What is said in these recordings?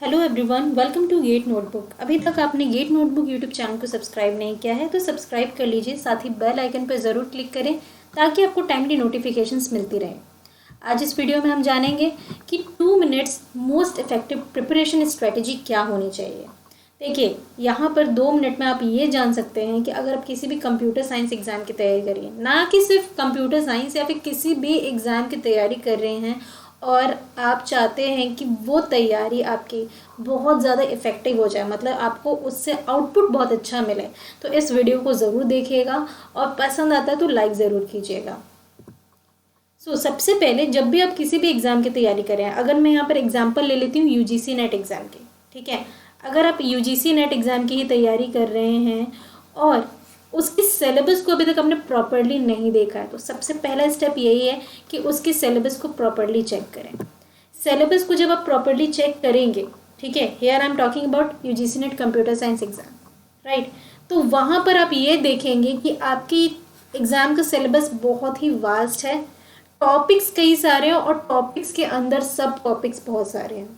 Hello everyone, welcome to gate notebook. अभी तक आपने गेट नोटबुक यूट्यूब चैनल को सब्सक्राइब नहीं किया है तो सब्सक्राइब कर लीजिए, साथ ही बेल आइकन पर ज़रूर क्लिक करें ताकि आपको टाइमली नोटिफिकेशंस मिलती रहे। आज इस वीडियो में हम जानेंगे कि 2 minutes most effective preparation strategy क्या होनी चाहिए। देखिए, यहाँ पर 2 मिनट में आप ये जान सकते हैं कि अगर आप किसी भी कंप्यूटर साइंस एग्ज़ाम की तैयारी करिए, ना कि सिर्फ कंप्यूटर साइंस या फिर किसी भी एग्ज़ाम की तैयारी कर रहे हैं और आप चाहते हैं कि वो तैयारी आपकी बहुत ज़्यादा इफ़ेक्टिव हो जाए, मतलब आपको उससे आउटपुट बहुत अच्छा मिले, तो इस वीडियो को ज़रूर देखिएगा और पसंद आता है तो लाइक ज़रूर कीजिएगा। सबसे पहले जब भी आप किसी भी एग्ज़ाम की तैयारी करें, अगर मैं यहाँ पर एग्जांपल ले लेती हूँ यूजीसी नेट एग्ज़ाम की, ठीक है। अगर आप यूजीसी नेट एग्ज़ाम की ही तैयारी कर रहे हैं और उसकी सिलेबस को अभी तक आपने प्रॉपरली नहीं देखा है, तो सबसे पहला स्टेप यही है कि उसकी सिलेबस को प्रॉपरली चेक करें। सिलेबस को जब आप प्रॉपरली चेक करेंगे, ठीक है, here I am talking about UGC net computer science exam, right, तो वहाँ पर आप ये देखेंगे कि आपकी एग्ज़ाम का सिलेबस बहुत ही वास्ट है, टॉपिक्स कई सारे हैं और टॉपिक्स के अंदर सब टॉपिक्स बहुत सारे हैं।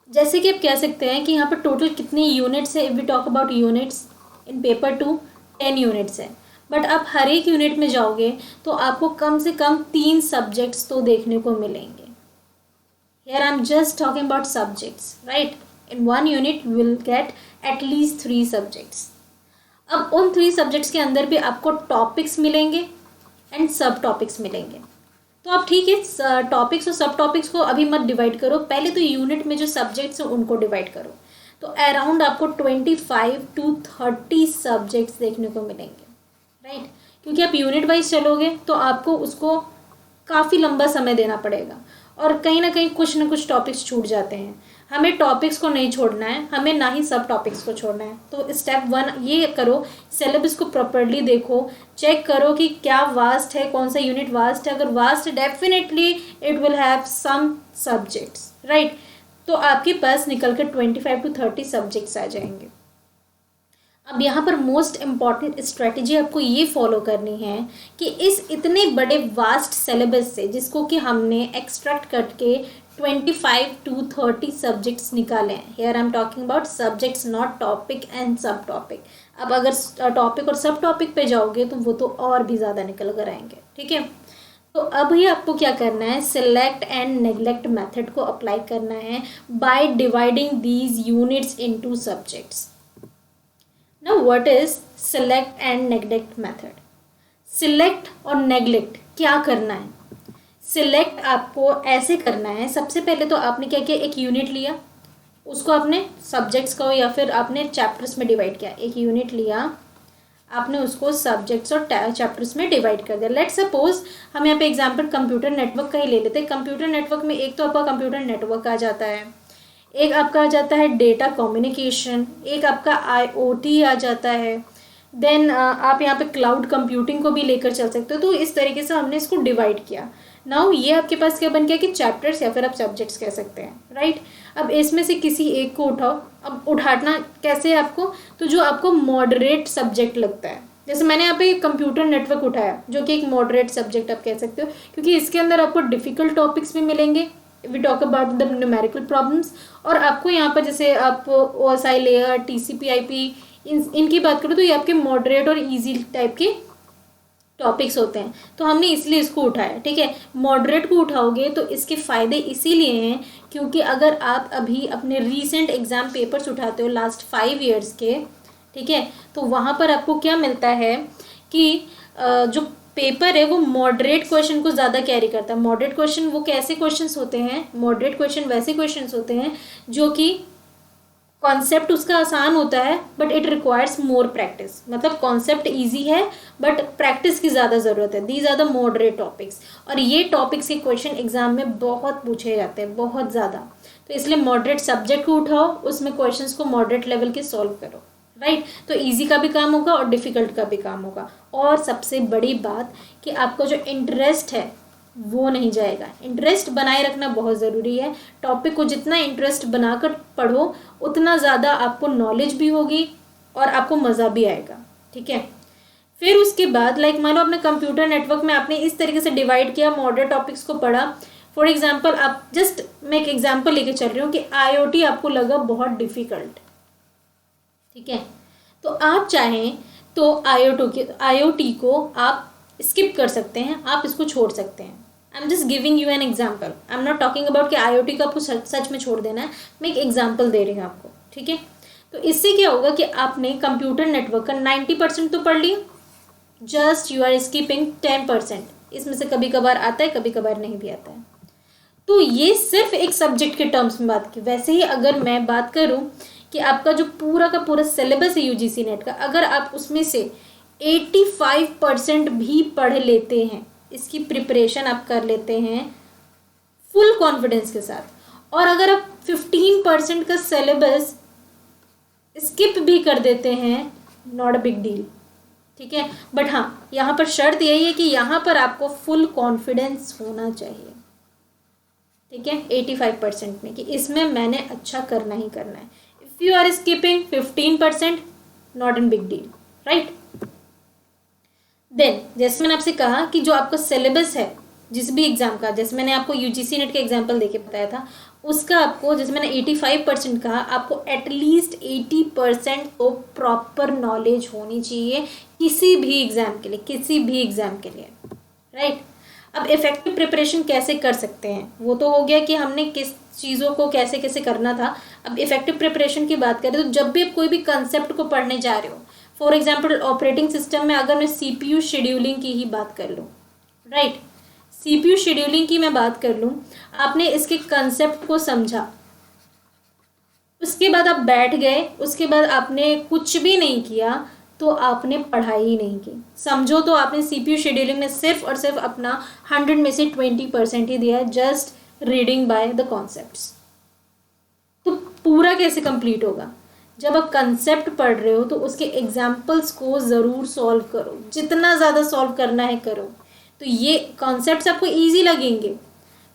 जैसे कि आप कह सकते हैं कि यहाँ पर टोटल कितने यूनिट्स है। If we talk about units in paper 2, 10 units है, बट आप हर एक यूनिट में जाओगे तो आपको कम से कम 3 सब्जेक्ट्स तो देखने को मिलेंगे। Here I am just talking about subjects, right. In 1 unit you will get at least 3 subjects. अब उन 3 सब्जेक्ट्स के अंदर भी आपको टॉपिक्स मिलेंगे एंड सब टॉपिक्स मिलेंगे। तो आप ठीक है, टॉपिक्स और सब टॉपिक्स को अभी मत डिवाइड करो, पहले तो यूनिट में जो सब्जेक्ट्स हैं उनको डिवाइड करो। तो अराउंड आपको 25 to 30 सब्जेक्ट्स देखने को मिलेंगे, राइट, क्योंकि आप यूनिट वाइज चलोगे तो आपको उसको काफ़ी लंबा समय देना पड़ेगा और कहीं ना कहीं कुछ ना कुछ टॉपिक्स छूट जाते हैं। हमें टॉपिक्स को नहीं छोड़ना है, हमें ना ही सब टॉपिक्स को छोड़ना है। तो स्टेप 1 ये करो, सिलेबस को प्रॉपरली देखो, चेक करो कि क्या वास्ट है, कौन सा यूनिट वास्ट है। अगर वास्ट है, definitely it will have some subjects, right, तो आपके पास निकल कर 25 to 30 सब्जेक्ट्स आ जाएंगे। अब यहाँ पर मोस्ट इम्पॉर्टेंट स्ट्रेटजी आपको ये फॉलो करनी है कि इस इतने बड़े वास्ट सिलेबस से, जिसको कि हमने एक्सट्रैक्ट करके 25 to 30 सब्जेक्ट्स निकाले हैं। Here I am talking about subjects, not topic and सब टॉपिक। अब अगर टॉपिक और सब टॉपिक पे जाओगे तो वो तो और भी ज़्यादा निकल कर आएंगे, ठीक है। तो अभी आपको क्या करना है, सिलेक्ट एंड नेग्लेक्ट मेथड को अप्लाई करना है by dividing these units into subjects. Now what is select and neglect method? Select और neglect क्या करना है? Select आपको ऐसे करना है, सबसे पहले तो आपने क्या किया, एक यूनिट लिया, उसको आपने सब्जेक्ट्स का या फिर आपने चैप्टर्स में डिवाइड किया। एक यूनिट लिया, आपने उसको सब्जेक्ट्स और चैप्टर्स में डिवाइड कर दिया। लेट सपोज हम यहाँ पे एग्जाम्पल कंप्यूटर नेटवर्क का ही ले लेते हैं। कंप्यूटर नेटवर्क में एक तो आपका कंप्यूटर नेटवर्क आ जाता है, एक आपका आ जाता है डेटा कम्युनिकेशन, एक आपका IoT आ जाता है, देन आप यहाँ पे क्लाउड कंप्यूटिंग को भी लेकर चल सकते हो। तो इस तरीके से हमने इसको डिवाइड किया। नाउ ये आपके पास क्या बन गया कि चैप्टर्स या फिर आप सब्जेक्ट्स कह सकते हैं, राइट। अब इसमें से किसी एक को उठाओ। अब उठाना कैसे है आपको, तो जो आपको मॉडरेट सब्जेक्ट लगता है, जैसे मैंने यहाँ पे कंप्यूटर नेटवर्क उठाया जो कि एक मॉडरेट सब्जेक्ट आप कह सकते हो, क्योंकि इसके अंदर आपको डिफ़िकल्ट टॉपिक्स भी मिलेंगे, we talk about the numerical problems, और आपको यहाँ पर जैसे आप OSI लेयर, TCP IP इनकी बात करो तो ये आपके मॉडरेट और इजी टाइप के टॉपिक्स होते हैं। तो हमने इसलिए इसको उठाया, ठीक है। मॉडरेट को उठाओगे तो इसके फ़ायदे इसीलिए हैं क्योंकि अगर आप अभी अपने रीसेंट एग्ज़ाम पेपर्स उठाते हो लास्ट 5 ईयर्स के, ठीक है, तो वहाँ पर आपको क्या मिलता है कि जो पेपर है वो मॉडरेट क्वेश्चन को ज़्यादा कैरी करता है। मॉडरेट क्वेश्चन वो कैसे क्वेश्चंस होते हैं, मॉडरेट क्वेश्चन वैसे क्वेश्चंस होते हैं जो कि कॉन्सेप्ट उसका आसान होता है but it requires more practice, मतलब कॉन्सेप्ट इजी है बट प्रैक्टिस की ज़्यादा ज़रूरत है। These are the moderate topics, और ये टॉपिक्स के क्वेश्चन एग्जाम में बहुत पूछे जाते हैं, बहुत ज़्यादा। तो इसलिए मॉडरेट सब्जेक्ट को उठाओ, उसमें क्वेश्चंस को मॉडरेट लेवल के सॉल्व करो, राइट। तो इजी का भी काम होगा और डिफ़िकल्ट का भी काम होगा। और सबसे बड़ी बात कि आपका जो इंटरेस्ट है वो नहीं जाएगा। इंटरेस्ट बनाए रखना बहुत ज़रूरी है। टॉपिक को जितना इंटरेस्ट बनाकर पढ़ो उतना ज़्यादा आपको नॉलेज भी होगी और आपको मज़ा भी आएगा, ठीक है। फिर उसके बाद मान लो आपने कंप्यूटर नेटवर्क में आपने इस तरीके से डिवाइड किया, मॉडरेट टॉपिक्स को पढ़ा, फॉर एग्जाम्पल आप जस्ट मैं एक एग्जाम्पल लेके चल रही हूँ कि IoT आपको लगा बहुत डिफिकल्ट, ठीक है, तो आप चाहें तो IoT को आप स्किप कर सकते हैं, आप इसको छोड़ सकते हैं। I am just giving you an example, I am not talking about कि IoT को आपको सच में छोड़ देना है, मैं एक एग्जाम्पल दे रही हूँ आपको, ठीक है। तो इससे क्या होगा कि आपने कंप्यूटर नेटवर्क का 90% तो पढ़ लिया, जस्ट यू आर स्किपिंग 10%, इसमें से कभी कभार आता है, कभी कभार नहीं भी आता है। तो ये सिर्फ एक सब्जेक्ट के टर्म्स में बात की। वैसे ही अगर मैं बात करूं कि आपका जो पूरा का पूरा सिलेबस है UGC नेट का, अगर आप उसमें से 85% भी पढ़ लेते हैं, इसकी प्रिपरेशन आप कर लेते हैं फुल कॉन्फिडेंस के साथ, और अगर आप 15% का सिलेबस स्किप भी कर देते हैं, नॉट अ बिग डील, ठीक है। बट हाँ, यहाँ पर शर्त यही है कि यहाँ पर आपको फुल कॉन्फिडेंस होना चाहिए, ठीक है, 85% में, कि इसमें मैंने अच्छा करना ही करना है। If you are skipping 15%, not an big deal, right. Then जैसे मैंने आपसे कहा कि जो आपका सिलेबस है जिस भी एग्जाम का, जैसे मैंने आपको UGC नेट का एग्जाम्पल देके बताया था, उसका आपको, जैसे मैंने 85% कहा, आपको एटलीस्ट 80% तो प्रॉपर नॉलेज होनी चाहिए किसी भी एग्जाम के लिए, किसी भी एग्जाम के लिए, राइट। अब इफेक्टिव प्रिपरेशन कैसे कर सकते हैं, वो तो हो गया कि हमने किस चीज़ों को कैसे कैसे करना था। अब इफेक्टिव प्रिपरेशन की बात करें तो जब भी आप कोई भी कंसेप्ट को पढ़ने जा रहे हो, फॉर एग्जाम्पल ऑपरेटिंग सिस्टम में अगर मैं CPU शेड्यूलिंग की ही बात कर लूँ, राइट, CPU शेड्यूलिंग की मैं बात कर लूँ, आपने इसके कंसेप्ट को समझा, उसके बाद आप बैठ गए, उसके बाद आपने कुछ भी नहीं किया, तो आपने पढ़ाई ही नहीं की। समझो तो आपने CPU शेड्यूलिंग में सिर्फ और सिर्फ अपना 100 में से 20% ही दिया है, just reading by the concepts. तो पूरा कैसे कंप्लीट होगा? जब आप कंसेप्ट पढ़ रहे हो तो उसके एग्जाम्पल्स को ज़रूर सॉल्व करो, जितना ज़्यादा सॉल्व करना है करो। तो ये कॉन्सेप्ट्स आपको ईजी लगेंगे,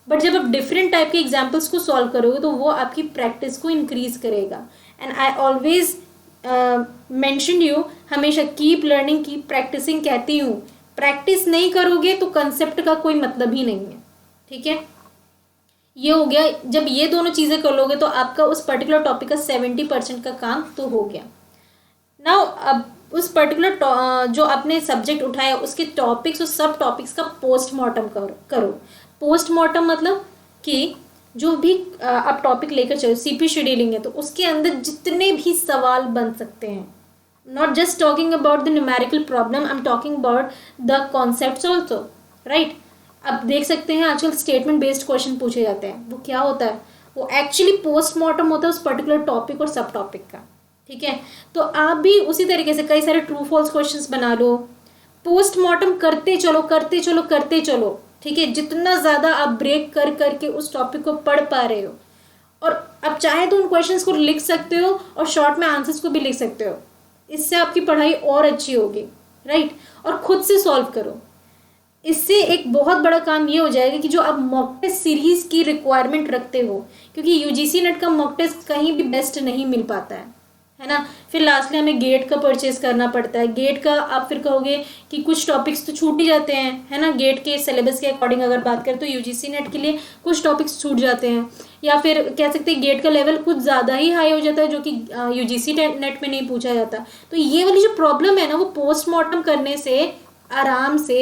बट जब आप डिफरेंट टाइप के एग्जाम्पल्स को सॉल्व करोगे तो वो आपकी प्रैक्टिस को इंक्रीज करेगा। And I always mention you, हमेशा कीप लर्निंग कीप प्रैक्टिसिंग कहती हूँ। प्रैक्टिस नहीं करोगे तो कंसेप्ट का कोई मतलब ही नहीं है, ठीक है। ये हो गया, जब ये दोनों चीज़ें कर लोगे तो आपका उस पर्टिकुलर टॉपिक का 70% का काम तो हो गया। नाउ अब उस पर्टिकुलर जो आपने सब्जेक्ट उठाया उसके टॉपिक्स और सब टॉपिक्स का पोस्टमार्टम करो। पोस्टमार्टम मतलब कि जो भी आप टॉपिक लेकर चलो, CPU शेड्यूलिंग है तो उसके अंदर जितने भी सवाल बन सकते हैं, not just talking about the numerical problem, I am talking about the concepts also, right. अब देख सकते हैं आजकल स्टेटमेंट बेस्ड क्वेश्चन पूछे जाते हैं, वो क्या होता है? वो एक्चुअली पोस्टमार्टम होता है उस पर्टिकुलर टॉपिक और सब टॉपिक का, ठीक है। तो आप भी उसी तरीके से कई सारे ट्रू फॉल्स क्वेश्चंस बना लो, पोस्टमार्टम करते चलो करते चलो करते चलो, ठीक है। जितना ज़्यादा आप ब्रेक कर करके उस टॉपिक को पढ़ पा रहे हो, और आप चाहे तो उन क्वेश्चंस को लिख सकते हो और शॉर्ट में आंसर्स को भी लिख सकते हो, इससे आपकी पढ़ाई और अच्छी होगी, राइट। और खुद से सॉल्व करो, इससे एक बहुत बड़ा काम ये हो जाएगा कि जो आप मॉक टेस्ट सीरीज की रिक्वायरमेंट रखते हो, क्योंकि UGC नेट का मॉक टेस्ट कहीं भी बेस्ट नहीं मिल पाता है ना। फिर लास्टली हमें गेट का परचेज करना पड़ता है। गेट का आप फिर कहोगे कि कुछ टॉपिक्स तो छूट ही जाते हैं, है ना। गेट के सिलेबस के अकॉर्डिंग अगर बात करें तो UGC नेट के लिए कुछ टॉपिक्स छूट जाते हैं, या फिर कह सकते हैं गेट का लेवल कुछ ज़्यादा ही हाई हो जाता है जो कि UGC नेट में नहीं पूछा जाता। तो ये वाली जो प्रॉब्लम है ना, वो पोस्टमार्टम करने से आराम से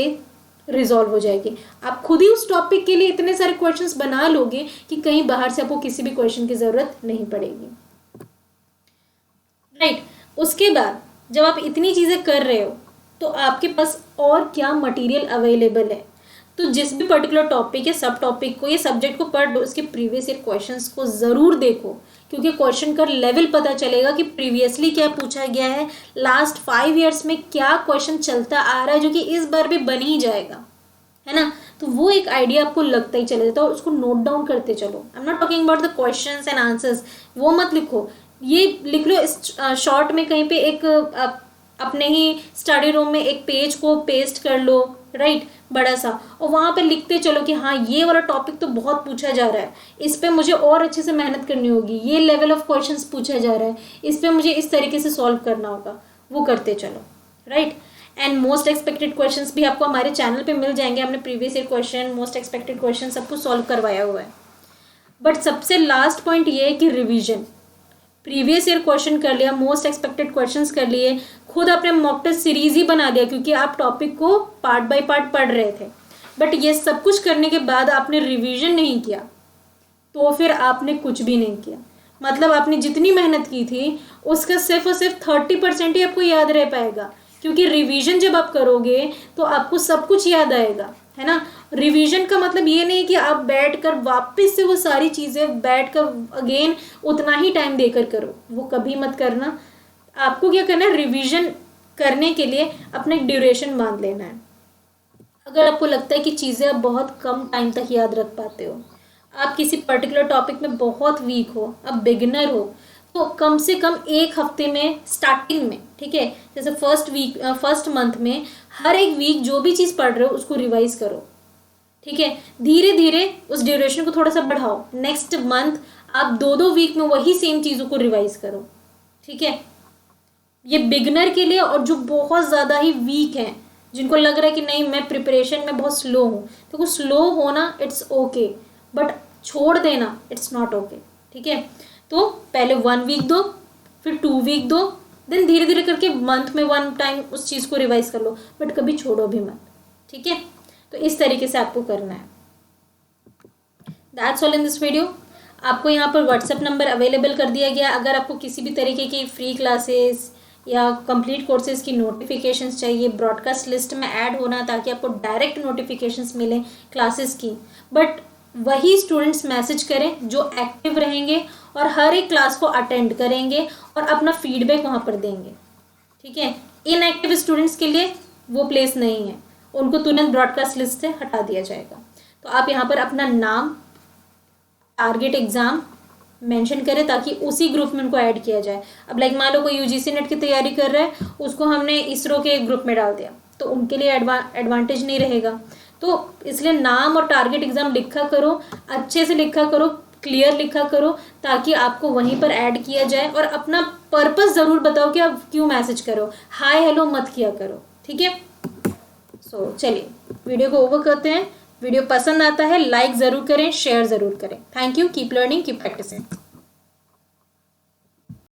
रिजॉल्व हो जाएगी। आप खुद ही उस टॉपिक के लिए इतने सारे क्वेश्चंस बना लोगे कि कहीं बाहर से आपको किसी भी क्वेश्चन की ज़रूरत नहीं पड़ेगी, राइट। उसके बाद जब आप इतनी चीज़ें कर रहे हो तो आपके पास और क्या मटेरियल अवेलेबल है। तो जिस भी पर्टिकुलर टॉपिक या सब टॉपिक को या सब्जेक्ट को पढ़ लो, उसके प्रीवियस ईयर क्वेश्चंस को ज़रूर देखो, क्योंकि क्वेश्चन का लेवल पता चलेगा कि प्रीवियसली क्या पूछा गया है, लास्ट 5 ईयर्स में क्या क्वेश्चन चलता आ रहा है जो कि इस बार भी बन ही जाएगा, है ना। तो वो एक आइडिया आपको लगता ही चले जाता है और उसको नोट डाउन करते चलो। I am not talking about the questions and answers, वो मत लिखो, ये लिख लो इस शॉर्ट में कहीं पे एक अपने ही स्टडी रूम में एक पेज को पेस्ट कर लो, राइट, बड़ा सा, और वहाँ पे लिखते चलो कि हाँ ये वाला टॉपिक तो बहुत पूछा जा रहा है, इस पे मुझे और अच्छे से मेहनत करनी होगी, ये लेवल ऑफ क्वेश्चंस पूछा जा रहा है, इस पे मुझे इस तरीके से सॉल्व करना होगा, वो करते चलो, right. And most expected questions भी आपको हमारे चैनल पे मिल जाएंगे। हमने previous year question, most expected question सब कुछ सॉल्व करवाया हुआ है। बट सबसे लास्ट पॉइंट ये है कि रिवीजन। प्रीवियस ईयर क्वेश्चन कर लिया, मोस्ट एक्सपेक्टेड क्वेश्चंस कर लिए, खुद आपने मॉक टेस्ट सीरीज ही बना लिया क्योंकि आप टॉपिक को पार्ट बाय पार्ट पढ़ रहे थे। बट ये सब कुछ करने के बाद आपने रिवीजन नहीं किया तो फिर आपने कुछ भी नहीं किया। मतलब आपने जितनी मेहनत की थी उसका सिर्फ और सिर्फ 30% ही आपको याद रह पाएगा, क्योंकि रिवीजन जब आप करोगे तो आपको सब कुछ याद आएगा, है ना। रिवीजन का मतलब ये नहीं कि आप बैठकर वापस से वो सारी चीज़ें बैठकर अगेन उतना ही टाइम देकर करो, वो कभी मत करना। आपको क्या करना है, रिवीजन करने के लिए अपना एक ड्यूरेशन बांध लेना है। अगर आपको लगता है कि चीज़ें आप बहुत कम टाइम तक याद रख पाते हो, आप किसी पर्टिकुलर टॉपिक में बहुत वीक हो, आप बिगिनर हो, तो कम से कम एक हफ्ते में स्टार्टिंग में, ठीक है, जैसे फर्स्ट मंथ में हर एक वीक जो भी चीज़ पढ़ रहे हो उसको रिवाइज करो, ठीक है। धीरे धीरे उस ड्यूरेशन को थोड़ा सा बढ़ाओ। नेक्स्ट मंथ आप 2-2 वीक में वही सेम चीज़ों को रिवाइज करो, ठीक है। ये बिगिनर के लिए, और जो बहुत ज़्यादा ही वीक हैं, जिनको लग रहा है कि नहीं मैं प्रिपरेशन में बहुत स्लो हूँ, तो कुछ स्लो होना इट्स ओके, बट छोड़ देना इट्स नॉट ओके, ठीक है। तो पहले 1 वीक दो, फिर 2 वीक दो, देन धीरे धीरे करके मंथ में 1 टाइम उस चीज़ को रिवाइज कर लो, बट कभी छोड़ो भी मत, ठीक है। तो इस तरीके से आपको करना है। That's all in this video. आपको यहाँ पर व्हाट्सएप नंबर अवेलेबल कर दिया गया। अगर आपको किसी भी तरीके की फ्री क्लासेस या कंप्लीट कोर्सेज की नोटिफिकेशंस चाहिए, ब्रॉडकास्ट लिस्ट में ऐड होना ताकि आपको डायरेक्ट नोटिफिकेशंस मिलें क्लासेस की, बट वही स्टूडेंट्स मैसेज करें जो एक्टिव रहेंगे और हर एक क्लास को अटेंड करेंगे और अपना फीडबैक वहाँ पर देंगे, ठीक है। इनएक्टिव स्टूडेंट्स के लिए वो प्लेस नहीं है, उनको तुरंत ब्रॉडकास्ट लिस्ट से हटा दिया जाएगा। तो आप यहाँ पर अपना नाम, टारगेट एग्ज़ाम मेंशन करें ताकि उसी ग्रुप में उनको ऐड किया जाए। अब लाइक मान लो कोई यूजीसी नेट की तैयारी कर रहा है, उसको हमने इसरो के ग्रुप में डाल दिया, तो उनके लिए एडवांटेज नहीं रहेगा। तो इसलिए नाम और टारगेट एग्ज़ाम लिखा करो, अच्छे से लिखा करो, क्लियर लिखा करो, ताकि आपको वहीं पर ऐड किया जाए। और अपना पर्पस ज़रूर बताओ कि आप क्यों मैसेज करो, हाय हेलो मत किया करो, ठीक है। सो चलिए वीडियो को ओवर करते हैं। वीडियो पसंद आता है लाइक ज़रूर करें, शेयर ज़रूर करें। Thank you, keep learning, keep practising.